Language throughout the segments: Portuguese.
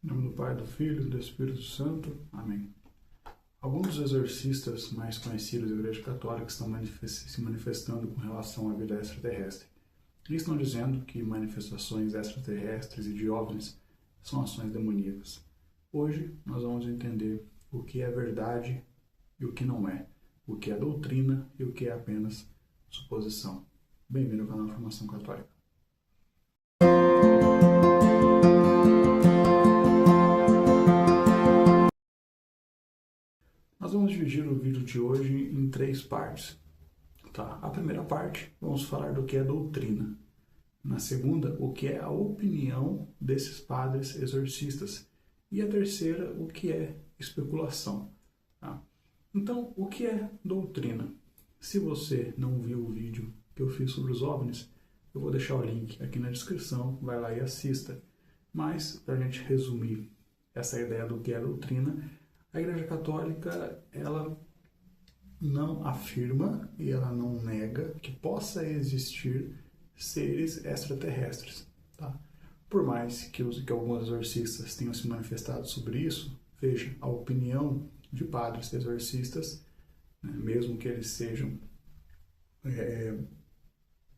Em nome do Pai, do Filho e do Espírito Santo. Amém. Alguns dos exorcistas mais conhecidos da Igreja Católica estão se manifestando com relação à vida extraterrestre. Eles estão dizendo que manifestações extraterrestres e de OVNIs são ações demoníacas. Hoje nós vamos entender o que é verdade e o que não é, o que é doutrina e o que é apenas suposição. Bem-vindo ao canal Formação Católica. Nós vamos dividir o vídeo de hoje em 3 partes. Tá? A primeira parte, vamos falar do que é doutrina. Na segunda, o que é a opinião desses padres exorcistas. E a terceira, o que é especulação. Tá? Então, o que é doutrina? Se você não viu o vídeo que eu fiz sobre os OVNIs, eu vou deixar o link aqui na descrição, vai lá e assista. Mas, para a gente resumir essa ideia do que é doutrina, a Igreja Católica, ela não afirma e ela não nega que possa existir seres extraterrestres. Tá? Por mais que alguns exorcistas tenham se manifestado sobre isso, veja, a opinião de padres exorcistas, né, mesmo que eles sejam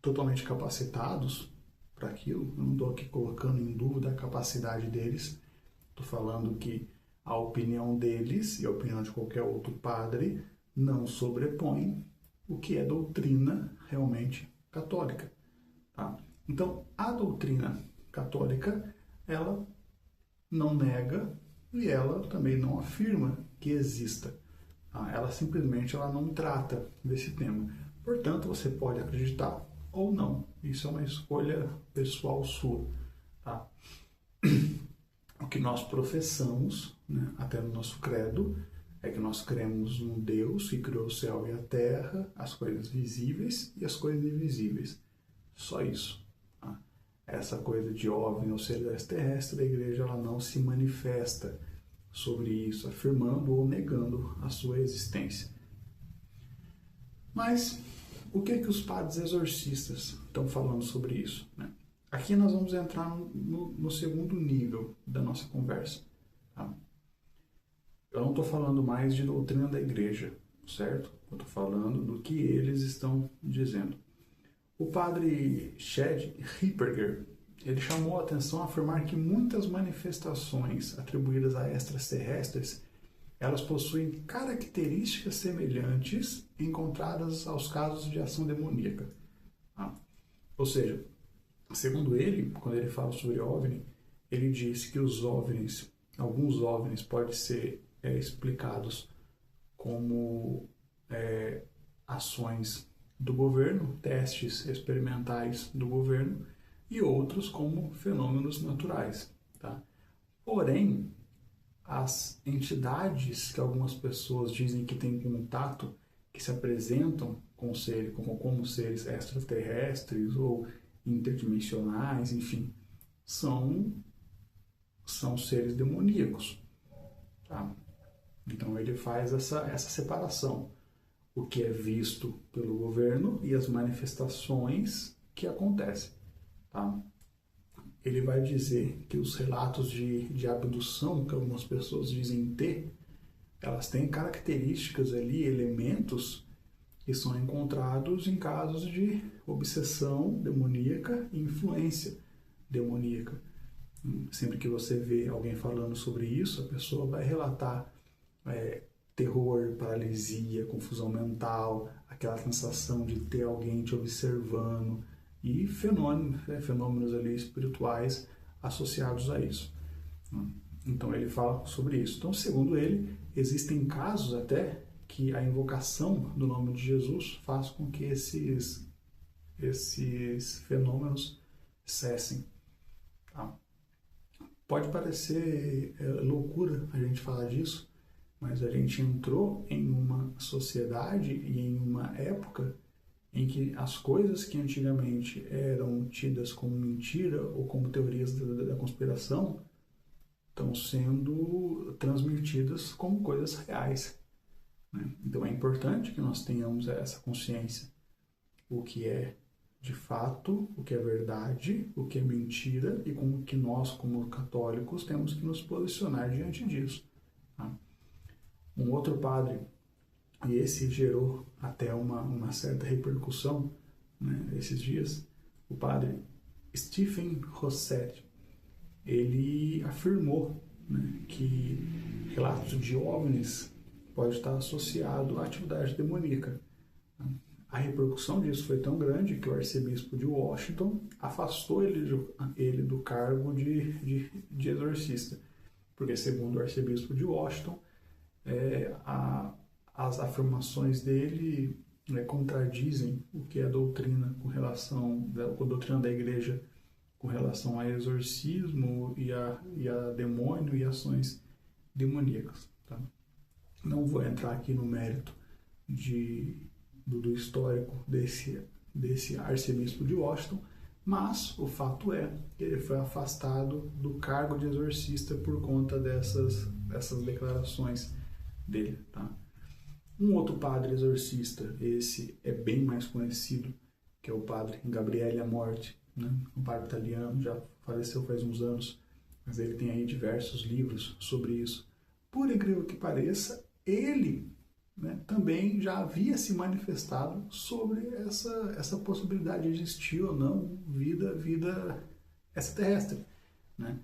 totalmente capacitados para aquilo, eu não estou aqui colocando em dúvida a capacidade deles, estou falando que a opinião deles e a opinião de qualquer outro padre não sobrepõe o que é doutrina realmente católica. Tá? Então, a doutrina católica, ela não nega e ela também não afirma que exista. Tá? Ela simplesmente não trata desse tema. Portanto, você pode acreditar ou não. Isso é uma escolha pessoal sua. Tá? O que nós professamos, né, até no nosso credo, é que nós cremos num Deus que criou o céu e a terra, as coisas visíveis e as coisas invisíveis. Só isso. Tá? Essa coisa de OVNI ou ser extraterrestre, a igreja não se manifesta sobre isso, afirmando ou negando a sua existência. Mas o que os padres exorcistas estão falando sobre isso, né? Aqui nós vamos entrar no segundo nível da nossa conversa. Tá? Eu não estou falando mais de doutrina da igreja, certo? Eu estou falando do que eles estão dizendo. O padre Chad Ripperger, ele chamou a atenção a afirmar que muitas manifestações atribuídas a extraterrestres, elas possuem características semelhantes encontradas aos casos de ação demoníaca. Tá? Ou seja, segundo ele, quando ele fala sobre OVNI, ele diz que alguns OVNIs podem ser explicados como ações do governo, testes experimentais do governo, e outros como fenômenos naturais. Tá? Porém, as entidades que algumas pessoas dizem que têm contato, que se apresentam como seres extraterrestres ou interdimensionais, enfim, são seres demoníacos. Tá? Então ele faz essa separação, o que é visto pelo governo e as manifestações que acontecem. Tá? Ele vai dizer que os relatos de abdução que algumas pessoas dizem ter, elas têm características ali, elementos que são encontrados em casos de obsessão demoníaca e influência demoníaca. Sempre que você vê alguém falando sobre isso, a pessoa vai relatar terror, paralisia, confusão mental, aquela sensação de ter alguém te observando e fenômenos ali espirituais associados a isso. Então ele fala sobre isso. Então, segundo ele, existem casos até que a invocação do nome de Jesus faz com que esses fenômenos cessem. Tá? Pode parecer loucura a gente falar disso, mas a gente entrou em uma sociedade e em uma época em que as coisas que antigamente eram tidas como mentira ou como teorias da conspiração estão sendo transmitidas como coisas reais. Né? Então é importante que nós tenhamos essa consciência, o que é de fato, o que é verdade, o que é mentira e como que nós, como católicos, temos que nos posicionar diante disso. Tá? Um outro padre, e esse gerou até uma certa repercussão, né, esses dias, o padre Stephen Rossetti, ele afirmou, né, que relatos de OVNIs pode estar associado à atividade demoníaca. A repercussão disso foi tão grande que o arcebispo de Washington afastou ele do cargo de exorcista, porque, segundo o arcebispo de Washington, as afirmações dele contradizem o que é a doutrina a doutrina da igreja com relação a exorcismo e a demônio e ações demoníacas. Tá? Não vou entrar aqui no mérito do histórico desse arcebispo de Washington, mas o fato é que ele foi afastado do cargo de exorcista por conta dessas declarações dele. Tá? Um outro padre exorcista, esse é bem mais conhecido, que é o padre Gabriele Amorti, né? Um padre italiano, já faleceu faz uns anos, mas ele tem aí diversos livros sobre isso. Por incrível que pareça, ele, né, também já havia se manifestado sobre essa possibilidade de existir ou não vida extraterrestre. Né?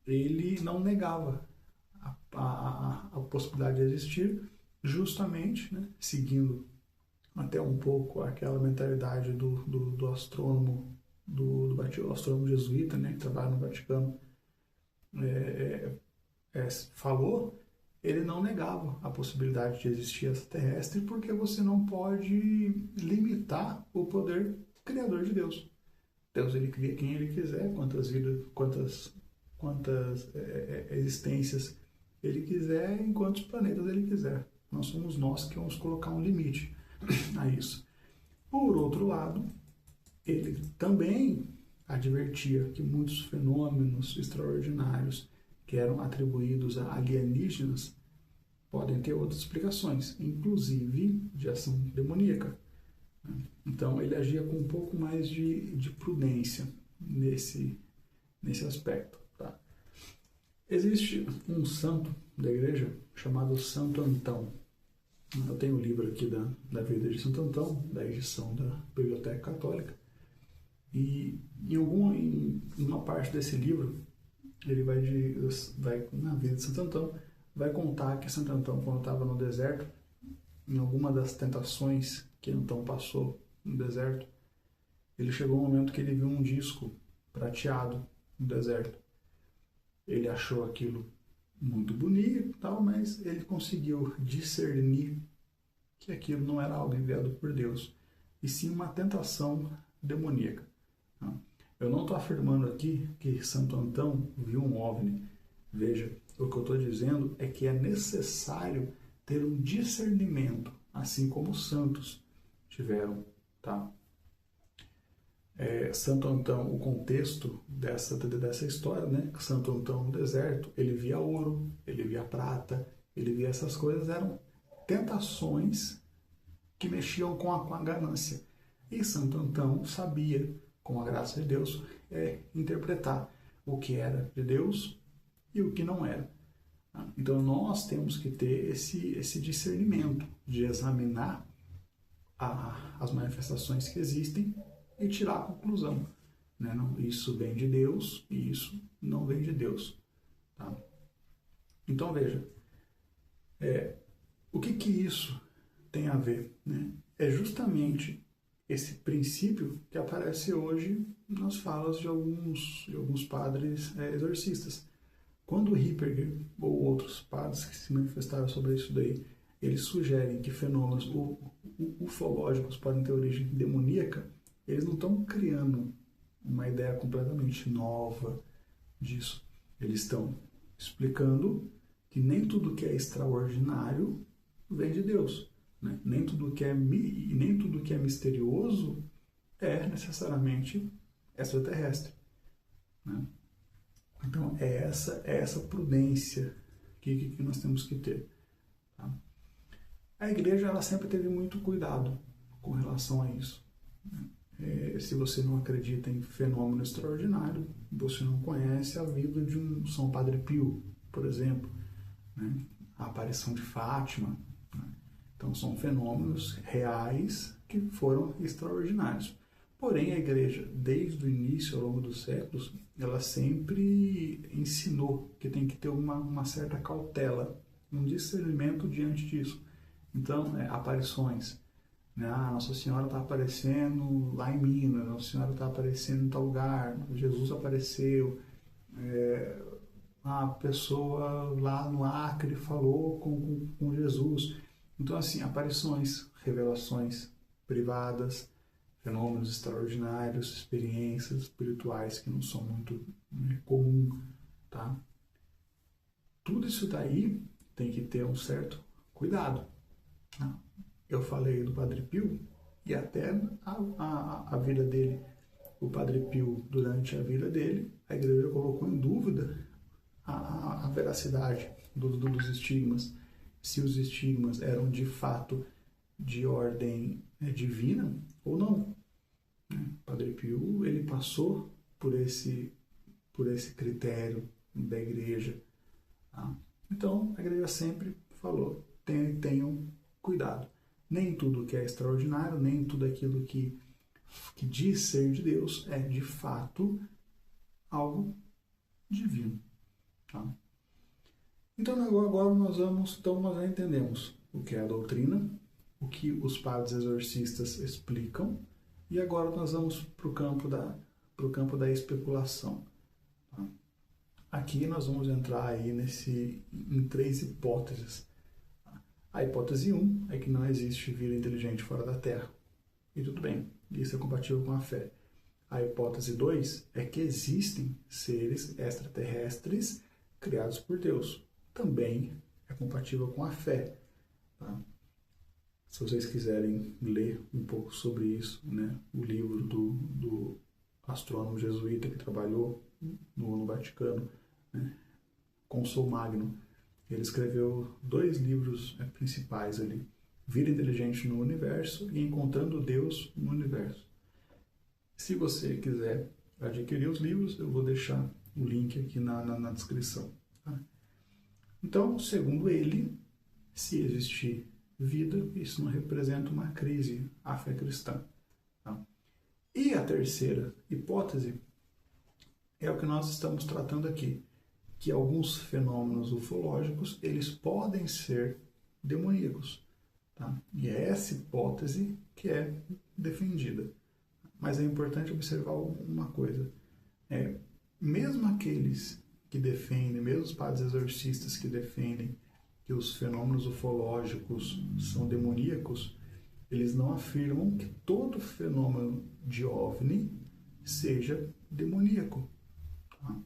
Ele não negava a possibilidade de existir, justamente, né, seguindo até um pouco aquela mentalidade do astrônomo, do astrônomo jesuíta, né, que trabalha no Vaticano, falou. Ele não negava a possibilidade de existir extraterrestre, porque você não pode limitar o poder criador de Deus. Deus, ele cria quem ele quiser, quantas vidas, quantas existências ele quiser, em quantos planetas ele quiser. Não somos nós que vamos colocar um limite a isso. Por outro lado, ele também advertia que muitos fenômenos extraordinários que eram atribuídos a alienígenas podem ter outras explicações, inclusive de ação demoníaca. Então, ele agia com um pouco mais de prudência nesse aspecto. Tá? Existe um santo da igreja chamado Santo Antão. Eu tenho um livro aqui da vida de Santo Antão, da edição da Biblioteca Católica, e em uma parte desse livro, ele vai na vida de Santo Antão, vai contar que Santo Antão, quando estava no deserto, em alguma das tentações que Antão passou no deserto, ele chegou um momento que ele viu um disco prateado no deserto. Ele achou aquilo muito bonito e tal, mas ele conseguiu discernir que aquilo não era algo enviado por Deus, e sim uma tentação demoníaca. Eu não estou afirmando aqui que Santo Antão viu um OVNI. Veja, o que eu estou dizendo é que é necessário ter um discernimento, assim como os santos tiveram. Tá? Santo Antão, o contexto dessa história, né? Santo Antão no deserto, ele via ouro, ele via prata, ele via essas coisas, eram tentações que mexiam com a ganância. E Santo Antão sabia, com a graça de Deus, interpretar o que era de Deus e o que não era. Então nós temos que ter esse discernimento de examinar as manifestações que existem e tirar a conclusão. Né? Não, isso vem de Deus e isso não vem de Deus. Tá? Então veja, o que isso tem a ver? Né? É justamente esse princípio que aparece hoje nas falas de alguns padres exorcistas. Quando Hipperger ou outros padres que se manifestaram sobre isso daí, eles sugerem que fenômenos ufológicos podem ter origem demoníaca, eles não estão criando uma ideia completamente nova disso. Eles estão explicando que nem tudo que é extraordinário vem de Deus. Né? Nem tudo que é misterioso é necessariamente extraterrestre. Né? Então, é essa prudência que nós temos que ter. Tá? A igreja ela sempre teve muito cuidado com relação a isso. Né? Se você não acredita em fenômeno extraordinário, você não conhece a vida de um São Padre Pio, por exemplo, né? A aparição de Fátima, né? Então são fenômenos reais que foram extraordinários. Porém, a Igreja, desde o início, ao longo dos séculos, ela sempre ensinou que tem que ter uma certa cautela, um discernimento diante disso. Então, aparições, né? Nossa Senhora está aparecendo lá em Minas, Nossa Senhora está aparecendo em tal lugar, Jesus apareceu, a pessoa lá no Acre falou com Jesus. Então, assim, aparições, revelações privadas, fenômenos extraordinários, experiências espirituais que não são muito, né, comum, tá? Tudo isso daí tem que ter um certo cuidado. Tá? Eu falei do Padre Pio e até a vida dele, o Padre Pio, durante a vida dele, a Igreja colocou em dúvida a veracidade dos estigmas, se os estigmas eram de fato de ordem divina ou não. Padre Pio, ele passou por esse critério da Igreja. Tá? Então, a Igreja sempre falou, tenham cuidado. Nem tudo que é extraordinário, nem tudo aquilo que diz ser de Deus é de fato algo divino. Tá? Então agora nós já entendemos o que é a doutrina, o que os padres exorcistas explicam, e agora nós vamos para o campo da especulação. Tá? Aqui nós vamos entrar aí em 3 hipóteses. A hipótese 1 é que não existe vida inteligente fora da Terra. E tudo bem, isso é compatível com a fé. A hipótese 2 é que existem seres extraterrestres criados por Deus. Também é compatível com a fé. Tá? Se vocês quiserem ler um pouco sobre isso, né, o livro do astrônomo jesuíta que trabalhou no Vaticano, né, Consul Magno, ele escreveu 2 livros principais ali, Vida Inteligente no Universo e Encontrando Deus no Universo. Se você quiser adquirir os livros, eu vou deixar o link aqui na descrição. Tá? Então, segundo ele, se existir vida, isso não representa uma crise à fé cristã. Tá? E a terceira hipótese é o que nós estamos tratando aqui, que alguns fenômenos ufológicos, eles podem ser demoníacos. Tá? E é essa hipótese que é defendida. Mas é importante observar uma coisa. Mesmo aqueles que defendem, mesmo os padres exorcistas que defendem que os fenômenos ufológicos são demoníacos, eles não afirmam que todo fenômeno de OVNI seja demoníaco. Tá?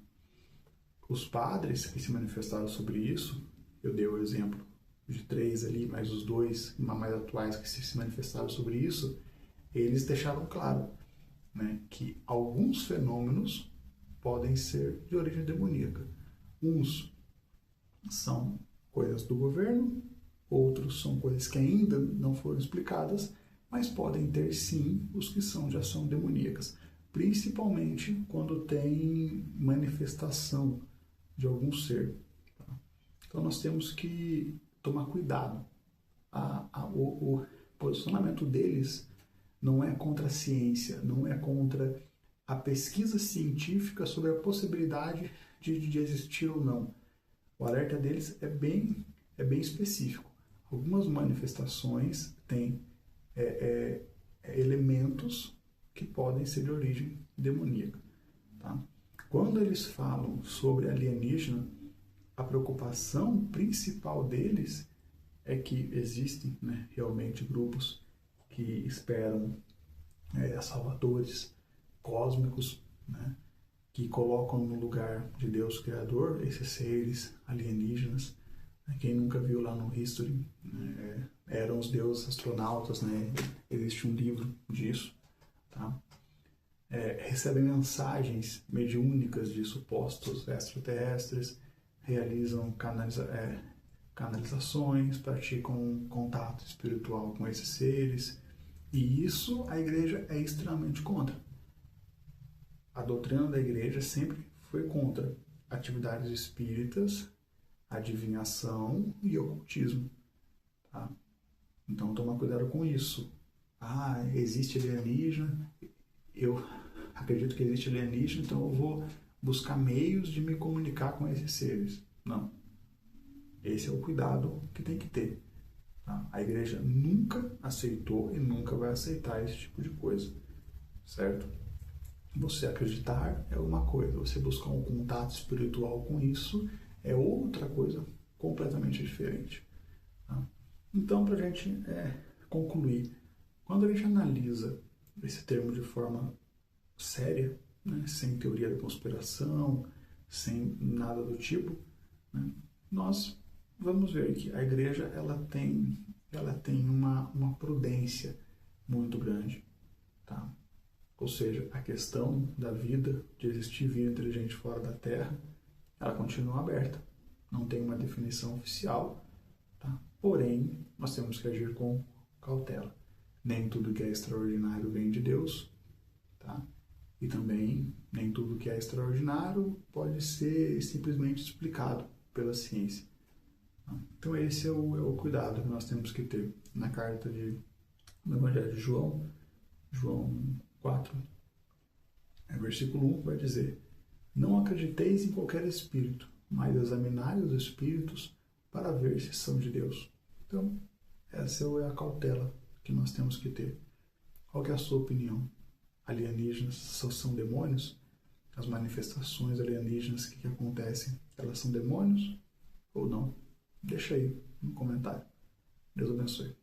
Os padres que se manifestaram sobre isso, eu dei o exemplo de 3 ali, mais os 2 mais atuais que se manifestaram sobre isso, eles deixaram claro, né, que alguns fenômenos podem ser de origem demoníaca. Uns são coisas do governo, outros são coisas que ainda não foram explicadas, mas podem ter sim os que já são demoníacas, principalmente quando tem manifestação de algum ser. Tá? Então nós temos que tomar cuidado. O posicionamento deles não é contra a ciência, não é contra a pesquisa científica sobre a possibilidade de existir ou não. O alerta deles é bem específico. Algumas manifestações têm elementos que podem ser de origem demoníaca. Tá? Quando eles falam sobre alienígena, a preocupação principal deles é que existem, né, realmente grupos que esperam salvadores cósmicos, né, que colocam no lugar de Deus Criador esses seres alienígenas. Quem nunca viu lá no History, né, eram os deuses astronautas, né, existe um livro disso. Tá? Recebem mensagens mediúnicas de supostos extraterrestres, realizam canalizações, praticam contato espiritual com esses seres, E isso a igreja é extremamente contra. A doutrina da igreja sempre foi contra atividades espíritas, adivinhação e ocultismo. Tá? Então toma cuidado com isso. Ah, existe alienígena, eu acredito que existe alienígena, então eu vou buscar meios de me comunicar com esses seres. Não. Esse é o cuidado que tem que ter. Tá? A igreja nunca aceitou e nunca vai aceitar esse tipo de coisa. Certo? Você acreditar é uma coisa, você buscar um contato espiritual com isso é outra coisa completamente diferente. Tá? Então, para a gente concluir, quando a gente analisa esse termo de forma séria, né, sem teoria da conspiração, sem nada do tipo, né, nós vamos ver que a igreja ela tem uma prudência muito grande. Tá? Ou seja, a questão da vida, de existir vida inteligente fora da Terra, ela continua aberta. Não tem uma definição oficial, tá? Porém, nós temos que agir com cautela. Nem tudo que é extraordinário vem de Deus, tá? E também nem tudo que é extraordinário pode ser simplesmente explicado pela ciência. Tá? Então esse é o cuidado que nós temos que ter na carta no Evangelho de João 4, versículo 1 vai dizer: não acrediteis em qualquer espírito, mas examinai os espíritos para ver se são de Deus. Então, essa é a cautela que nós temos que ter. Qual que é a sua opinião? Alienígenas são demônios? As manifestações alienígenas que acontecem, elas são demônios ou não? Deixa aí no comentário. Deus abençoe.